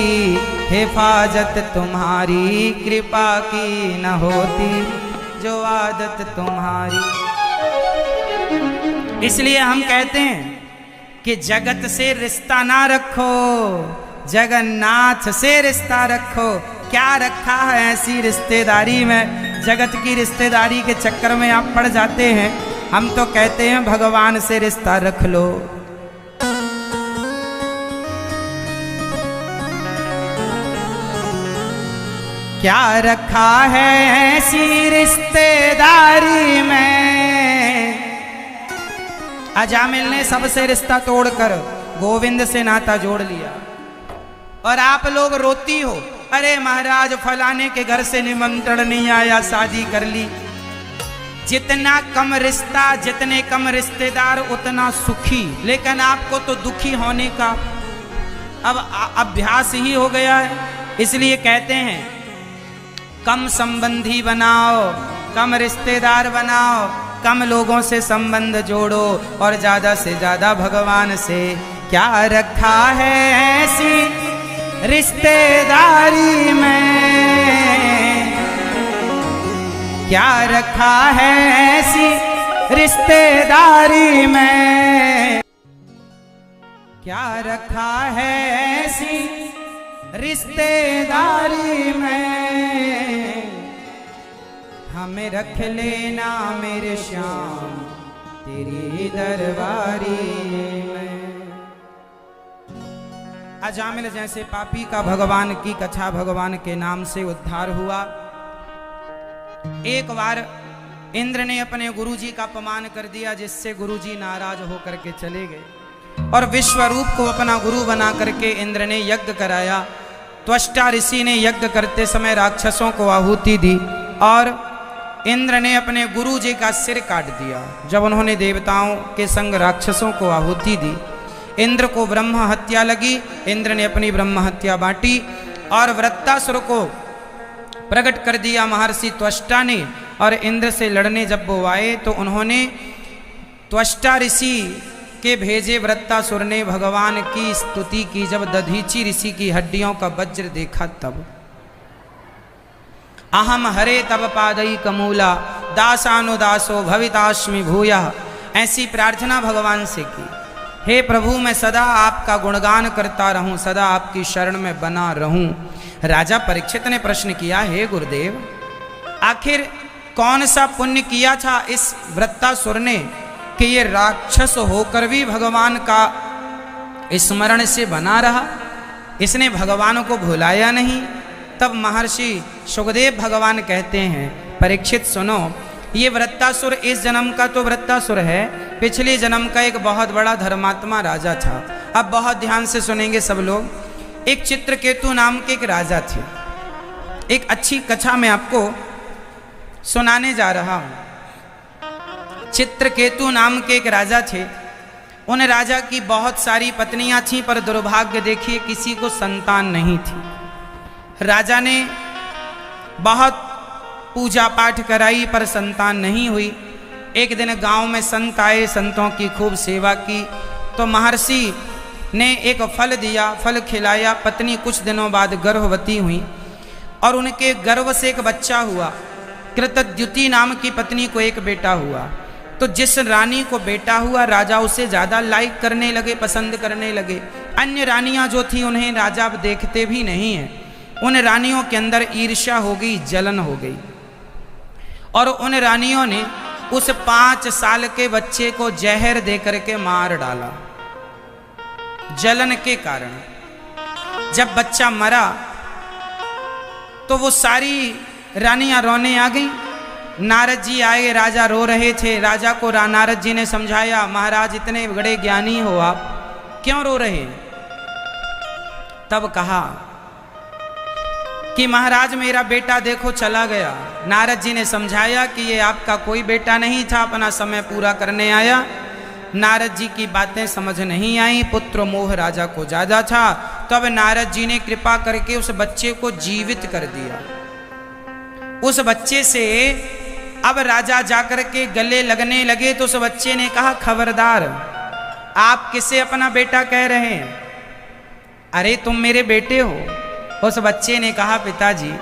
S1: हिफाजत तुम्हारी। कृपा की न होती जो आदत तुम्हारी। इसलिए हम कहते हैं कि जगत से रिश्ता ना रखो, जगन्नाथ से रिश्ता रखो। क्या रखा है ऐसी रिश्तेदारी में? जगत की रिश्तेदारी के चक्कर में आप पड़ जाते हैं। हम तो कहते हैं भगवान से रिश्ता रख लो। क्या रखा है ऐसी रिश्तेदारी में? अजामिल ने सबसे रिश्ता तोड़कर गोविंद से नाता जोड़ लिया, और आप लोग रोती हो, अरे महाराज फलाने के घर से निमंत्रण नहीं आया, शादी कर ली। जितना कम रिश्ता, जितने कम रिश्तेदार उतना सुखी, लेकिन आपको तो दुखी होने का अब अभ्यास ही हो गया है। इसलिए कहते हैं कम संबंधी बनाओ, कम रिश्तेदार बनाओ, कम लोगों से संबंध जोड़ो, और ज्यादा से ज्यादा भगवान से। क्या रखा है ऐसी रिश्तेदारी में? क्या रखा है ऐसी रिश्तेदारी में? क्या रखा है ऐसी रिश्तेदारी में? हमें रख लेना मेरे श्याम तेरी दरबारी में। अजामिल जैसे पापी का भगवान की कथा, भगवान के नाम से उद्धार हुआ। एक बार इंद्र ने अपने गुरुजी का अपमान कर दिया, जिससे गुरुजी नाराज होकर के चले गए, और विश्वरूप को अपना गुरु बना करके इंद्र ने यज्ञ कराया। त्वष्टा ऋषि ने यज्ञ करते समय राक्षसों को आहुति दी, और इंद्र ने अपने गुरु जी का सिर काट दिया। जब उन्होंने देवताओं के संग राक्षसों को आहुति दी, इंद्र को ब्रह्म हत्या लगी। इंद्र ने अपनी ब्रह्म हत्या बांटी और वृत्तासुर को प्रकट कर दिया महर्षि त्वष्टा ने। और इंद्र से लड़ने जब वो आए तो उन्होंने त्वष्टा ऋषि के भेजे वृत्तासुर ने भगवान की स्तुति की। जब दधीची ऋषि की हड्डियों का वज्र देखा तब अहम हरे तब पादई कमूला दासानुदासो भविताश्मि भूया, ऐसी प्रार्थना भगवान से की। हे प्रभु, मैं सदा आपका गुणगान करता रहूं, सदा आपकी शरण में बना रहूं। राजा परीक्षित ने प्रश्न किया, हे गुरुदेव, आखिर कौन सा पुण्य किया था इस वृत्तासुर ने कि ये राक्षस होकर भी भगवान का स्मरण से बना रहा? इसने भगवान को भुलाया नहीं। तब महर्षि सुखदेव भगवान कहते हैं, परीक्षित सुनो, ये वृत्तासुर इस जन्म का तो वृत्तासुर है, पिछले जन्म का एक बहुत बड़ा धर्मात्मा राजा था। अब बहुत ध्यान से सुनेंगे सब लोग। एक चित्रकेतु नाम के एक राजा थे। एक अच्छी कथा मैं आपको सुनाने जा रहा हूं। चित्रकेतु नाम के एक राजा थे। उन राजा की बहुत सारी पत्नियां थीं, पर दुर्भाग्य देखिए किसी को संतान नहीं थी। राजा ने बहुत पूजा पाठ कराई पर संतान नहीं हुई। एक दिन गांव में संत आए, संतों की खूब सेवा की तो महर्षि ने एक फल दिया, फल खिलाया। पत्नी कुछ दिनों बाद गर्भवती हुई और उनके गर्भ से एक बच्चा हुआ। कृतद्युति नाम की पत्नी को एक बेटा हुआ। तो जिस रानी को बेटा हुआ राजा उसे ज़्यादा लाइक करने लगे, पसंद करने लगे। अन्य रानियां जो थी उन्हें राजा अब देखते भी नहीं हैं। उन रानियों के अंदर ईर्ष्या हो गई, जलन हो गई और उन रानियों ने उस 5 साल के बच्चे को जहर दे करके मार डाला जलन के कारण। जब बच्चा मरा तो वो सारी रानियां रोने आ गई। नारद जी आए, राजा रो रहे थे। राजा को नारद जी ने समझाया, महाराज इतने बड़े ज्ञानी हो आप, क्यों रो रहे? तब कहा कि महाराज मेरा बेटा देखो चला गया। नारद जी ने समझाया कि ये आपका कोई बेटा नहीं था, अपना समय पूरा करने आया। नारद जी की बातें समझ नहीं आई, पुत्र मोह राजा को ज्यादा था। तब नारद जी ने कृपा करके उस बच्चे को जीवित कर दिया। उस बच्चे से अब राजा जाकर के गले लगने लगे तो उस बच्चे ने कहा, खबरदार, आप किसे अपना बेटा कह रहे हैं? अरे तुम मेरे बेटे हो। उस बच्चे ने कहा, पिताजी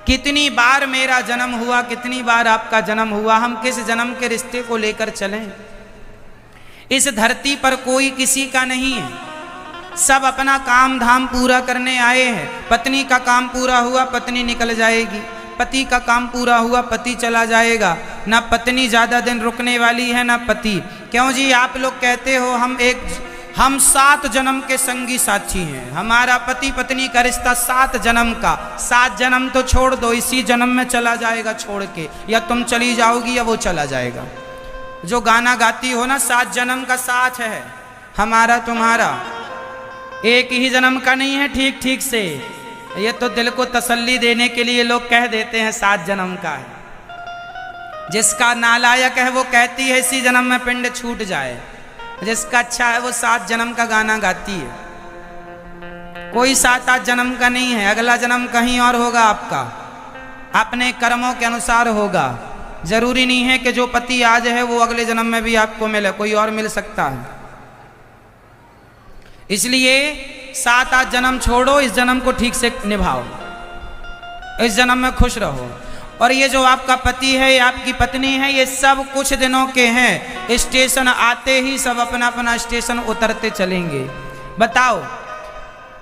S1: कितनी बार मेरा जन्म हुआ, कितनी बार आपका जन्म हुआ, हम किस जन्म के रिश्ते को लेकर चलें? इस धरती पर कोई किसी का नहीं है, सब अपना काम धाम पूरा करने आए हैं। पत्नी का काम पूरा हुआ, पत्नी निकल जाएगी। पति का काम पूरा हुआ, पति चला जाएगा। ना पत्नी ज्यादा दिन रुकने वाली है, ना पति। क्यों जी? आप लोग कहते हो हम 7 जन्म के संगी साथी हैं। हमारा पति पत्नी का रिश्ता 7 जन्म का। 7 जन्म तो छोड़ दो, इसी जन्म में चला जाएगा छोड़ के, या तुम चली जाओगी या वो चला जाएगा। जो गाना गाती हो ना, 7 जन्म का साथ है हमारा तुम्हारा, एक ही जन्म का नहीं है। ठीक ठीक से ये तो दिल को तसल्ली देने के लिए लोग कह देते हैं 7 जन्म का है। जिसका नालायक है वो कहती है इसी जन्म में पिंड छूट जाए। जिसका अच्छा है वो 7 जन्म का गाना गाती है। कोई 7-8 जन्म का नहीं है। अगला जन्म कहीं और होगा आपका, अपने कर्मों के अनुसार होगा। जरूरी नहीं है कि जो पति आज है वो अगले जन्म में भी आपको मिले, कोई और मिल सकता है। इसलिए 7-8 जन्म छोड़ो, इस जन्म को ठीक से निभाओ, इस जन्म में खुश रहो। और ये जो आपका पति है, ये आपकी पत्नी है, ये सब कुछ दिनों के हैं। स्टेशन आते ही सब अपना अपना स्टेशन उतरते चलेंगे। बताओ,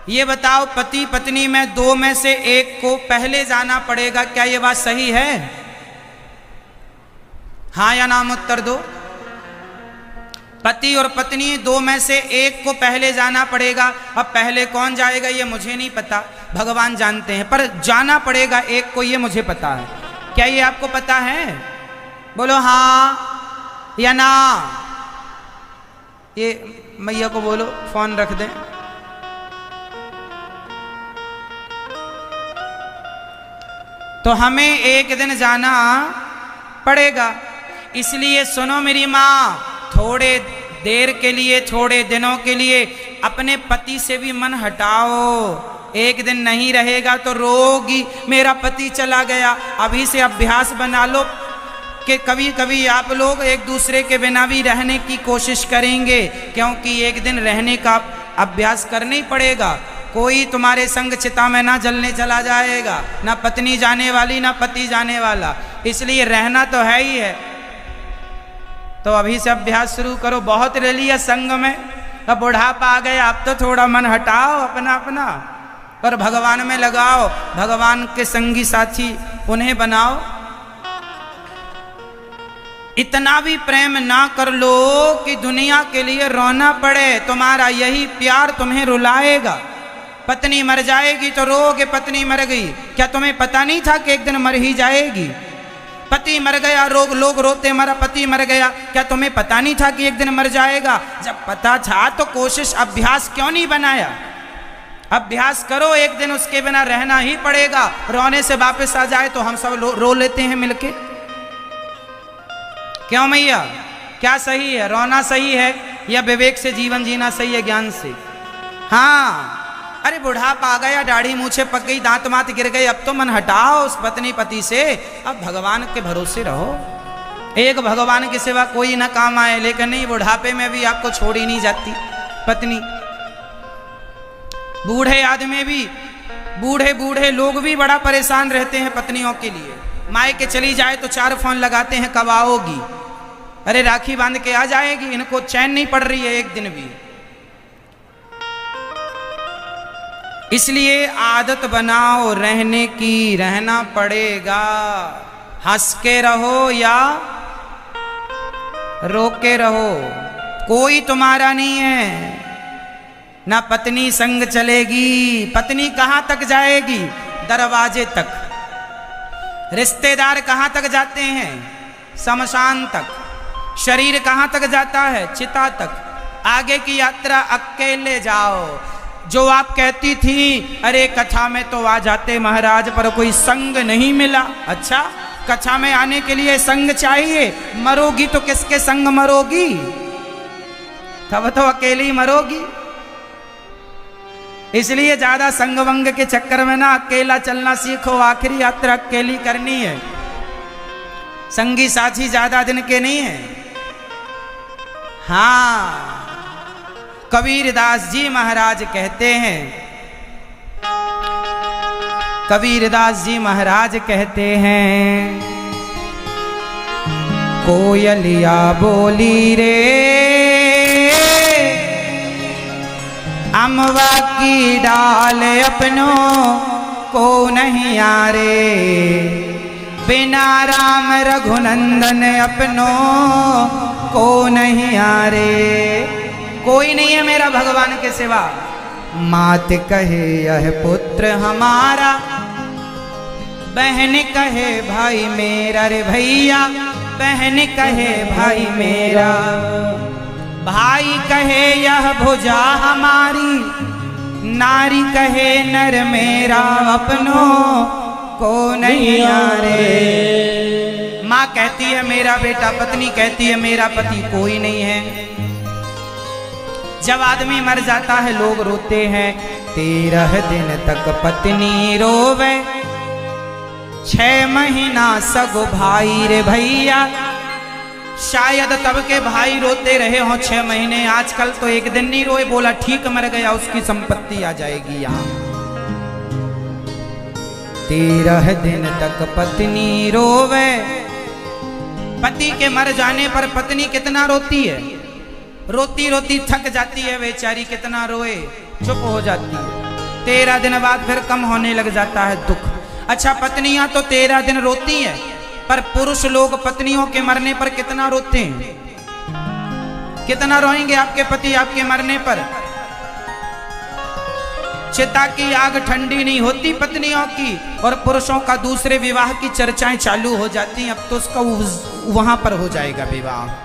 S1: ये बताओ, पति पत्नी में 2 में से एक को पहले जाना पड़ेगा, क्या ये बात सही है? हाँ या नाम उत्तर दो। पति और पत्नी 2 में से एक को पहले जाना पड़ेगा। अब पहले कौन जाएगा ये मुझे नहीं पता, भगवान जानते हैं, पर जाना पड़ेगा एक को, ये मुझे पता है। क्या ये आपको पता है? बोलो हाँ या ना। ये मैया को बोलो फोन रख दें। तो हमें एक दिन जाना पड़ेगा। इसलिए सुनो मेरी माँ, थोड़े देर के लिए, थोड़े दिनों के लिए अपने पति से भी मन हटाओ। एक दिन नहीं रहेगा तो रोगी, मेरा पति चला गया। अभी से अभ्यास बना लो कि कभी कभी आप लोग एक दूसरे के बिना भी रहने की कोशिश करेंगे, क्योंकि एक दिन रहने का अभ्यास करना ही पड़ेगा। कोई तुम्हारे संग चिता में ना जलने चला जाएगा, ना पत्नी जाने वाली ना पति जाने वाला। इसलिए रहना तो है ही है। तो अभी से अभ्यास शुरू करो। बहुत ले लिया संग में, अब बुढ़ापा आ गया, अब तो थोड़ा मन हटाओ अपना अपना और भगवान में लगाओ। भगवान के संगी साथी उन्हें बनाओ। इतना भी प्रेम ना कर लो कि दुनिया के लिए रोना पड़े। तुम्हारा यही प्यार तुम्हें रुलाएगा। पत्नी मर जाएगी तो रोगे, पत्नी मर गई। क्या तुम्हें पता नहीं था कि एक दिन मर ही जाएगी? पति मर गया, लोग रोते मरा पति मर गया। क्या तुम्हें पता नहीं था कि एक दिन मर जाएगा? जब पता था तो कोशिश अभ्यास क्यों नहीं बनाया? अभ्यास करो, एक दिन उसके बिना रहना ही पड़ेगा। रोने से वापस आ जाए तो हम सब रो लेते हैं मिलके। क्यों मैया, क्या सही है? रोना सही है या विवेक से जीवन जीना सही है, ज्ञान से? हाँ, अरे बुढ़ापा आ गया, दाढ़ी मूछे पक गई, दांत मात गिर गए, अब तो मन हटाओ उस पत्नी पति से, अब भगवान के भरोसे रहो। एक भगवान के सिवा कोई ना काम आए, लेकिन नहीं, बुढ़ापे में भी आपको छोड़ी नहीं जाती पत्नी। बूढ़े आदमी भी, बूढ़े लोग भी बड़ा परेशान रहते हैं पत्नियों के लिए। मायके चली जाए तो 4 फोन लगाते हैं, कब आओगी? अरे राखी बांध के आ जाएगी, इनको चैन नहीं पड़ रही है एक दिन भी। इसलिए आदत बनाओ रहने की, रहना पड़ेगा। हंस के रहो या रो के रहो, कोई तुम्हारा नहीं है। ना पत्नी संग चलेगी, पत्नी कहां तक जाएगी? दरवाजे तक। रिश्तेदार कहां तक जाते हैं? शमशान तक। शरीर कहां तक जाता है? चिता तक। आगे की यात्रा अकेले जाओ। जो आप कहती थी, अरे कथा में तो आ जाते महाराज, पर कोई संग नहीं मिला। अच्छा, कथा में आने के लिए संग चाहिए। मरोगी तो किसके संग मरोगी? तब तो अकेली मरोगी। इसलिए ज्यादा संग वंग के चक्कर में ना अकेला चलना सीखो। आखिरी यात्रा अकेली करनी है, संगी साथी ज्यादा दिन के नहीं है। हाँ, कबीरदास जी महाराज कहते हैं, कबीरदास जी महाराज कहते हैं, कोयलिया बोली रे अमवा की डाल अपनों को नहीं आरे, बिना राम रघुनंदन अपनों को नहीं आरे। कोई नहीं है मेरा भगवान के सिवा। मात कहे यह पुत्र हमारा, बहन कहे भाई मेरा रे भैया, बहन कहे भाई मेरा, भाई कहे यह भुजा हमारी, नारी कहे नर मेरा अपनों को नहीं आरे। माँ कहती है मेरा बेटा, पत्नी कहती है मेरा पति, कोई नहीं है। जब आदमी मर जाता है लोग रोते हैं। 13 दिन तक पत्नी रोवे, 6 महीना सगो भाई रे भैया। शायद तब के भाई रोते रहे हो 6 महीने, आजकल तो एक दिन नहीं रोए, बोला ठीक मर गया, उसकी संपत्ति आ जाएगी यहाँ। 13 दिन तक पत्नी रोवे। पति के मर जाने पर पत्नी कितना रोती है? रोती रोती थक जाती है बेचारी, कितना रोए, चुप हो जाती है। 13 दिन बाद फिर कम होने लग जाता है दुख। अच्छा, पत्नियां तो 13 दिन रोती हैं, पर पुरुष लोग पत्नियों के मरने पर कितना रोते हैं? कितना रोएंगे आपके पति आपके मरने पर? चिता की आग ठंडी नहीं होती पत्नियों की, और पुरुषों का दूसरे विवाह की चर्चाएं चालू हो जाती हैं। अब तो उसका वहां पर हो जाएगा विवाह।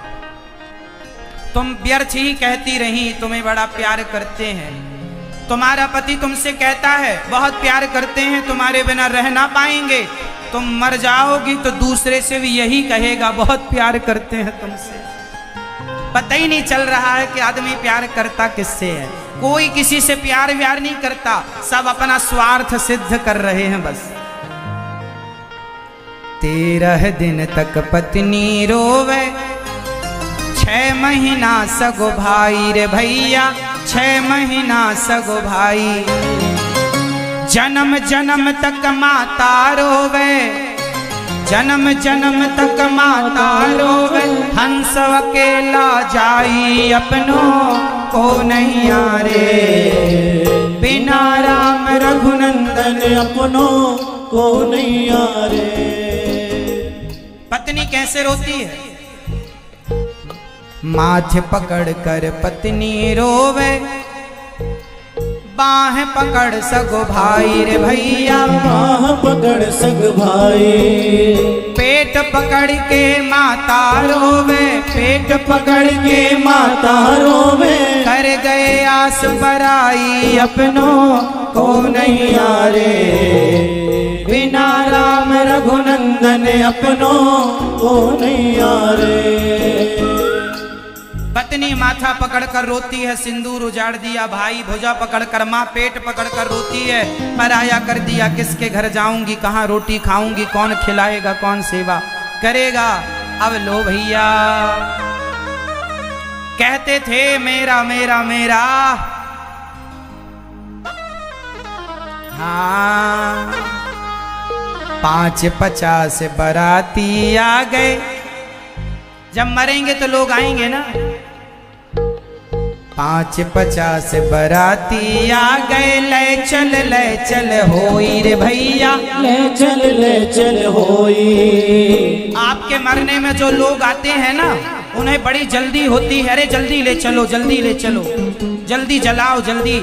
S1: तुम व्यर्थ ही कहती रही, तुम्हें बड़ा प्यार करते हैं। तुम्हारा पति तुमसे कहता है बहुत प्यार करते हैं, तुम्हारे बिना रह ना पाएंगे। तुम मर जाओगी तो दूसरे से भी यही कहेगा बहुत प्यार करते हैं तुमसे। पता ही नहीं चल रहा है कि आदमी प्यार करता किससे है। कोई किसी से प्यार व्यार नहीं करता, सब अपना स्वार्थ सिद्ध कर रहे हैं बस। 13 दिन तक पत्नी रोवे, 6 महीना सगो भाई रे भैया, 6 महीना सगो भाई। जन्म जन्म तक माता रोवे, जन्म जन्म तक माता रोवे। हंस अकेला जाई अपनों को नहीं आरे, बिना राम रघुनंदन अपनों को नहीं आरे। पत्नी कैसे रोती है? माथे पकड़ कर पत्नी रोवे, बाह पकड़ सगो भाई रे भैया,
S2: बाह पकड़ सग भाई,
S1: पेट पकड़ के माता रोवे, पेट
S2: पकड़ के माता रोवे,
S1: कर गए आस बराई अपनों को नहीं
S2: यारे, बिना राम रघुनंदन अपनों को नहीं यारे।
S1: पत्नी माथा पकड़कर रोती है, सिंदूर उजाड़ दिया भाई, भुजा पकड़कर माँ पेट पकड़कर रोती है, पराया कर दिया किसके घर जाऊंगी, कहाँ रोटी खाऊंगी, कौन खिलाएगा, कौन सेवा करेगा। अब लो भैया, कहते थे मेरा मेरा मेरा, हाँ 550 बराती आ गए। जब मरेंगे तो लोग आएंगे ना। 550 बराती आ गए, ले चल होई रे भैया,
S2: ले चल होई।
S1: आपके मरने में जो लोग आते हैं ना, उन्हें बड़ी जल्दी होती है, अरे जल्दी ले चलो, जल्दी ले चलो, जल्दी जलाओ जल्दी।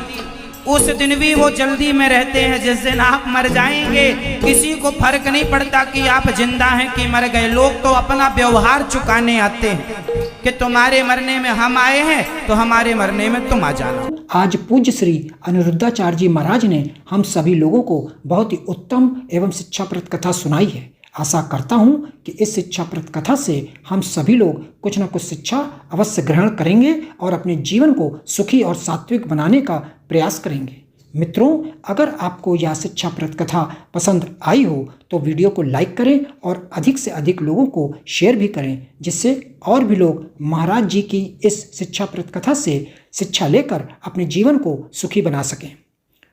S1: उस दिन भी वो जल्दी में रहते हैं जिस दिन आप मर जाएंगे। किसी को फर्क नहीं पड़ता कि आप जिंदा हैं कि मर गए। लोग तो अपना व्यवहार चुकाने आते हैं कि तुम्हारे मरने में हम आए हैं तो हमारे मरने में तुम आ जाना।
S3: आज पूज्य श्री अनिरुद्धाचार्य जी महाराज ने हम सभी लोगों को बहुत ही उत्तम एवं शिक्षाप्रद कथा सुनाई है। आशा करता हूँ कि इस शिक्षाप्रद कथा से हम सभी लोग कुछ न कुछ शिक्षा अवश्य ग्रहण करेंगे और अपने जीवन को सुखी और सात्विक बनाने का प्रयास करेंगे। मित्रों, अगर आपको यह शिक्षाप्रद कथा पसंद आई हो तो वीडियो को लाइक करें और अधिक से अधिक लोगों को शेयर भी करें, जिससे और भी लोग महाराज जी की इस शिक्षाप्रद कथा से शिक्षा लेकर अपने जीवन को सुखी बना सकें।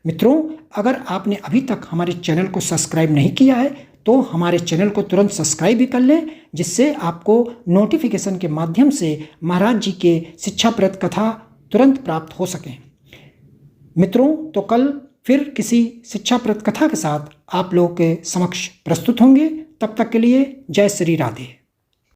S3: मित्रों, अगर आपने अभी तक हमारे चैनल को सब्सक्राइब नहीं किया है तो हमारे चैनल को तुरंत सब्सक्राइब भी कर लें, जिससे आपको नोटिफिकेशन के माध्यम से महाराज जी के शिक्षाप्रद कथा तुरंत प्राप्त हो सकें। मित्रों, तो कल फिर किसी शिक्षाप्रद कथा के साथ आप लोगों के समक्ष प्रस्तुत होंगे। तब तक के लिए जय श्री राधे।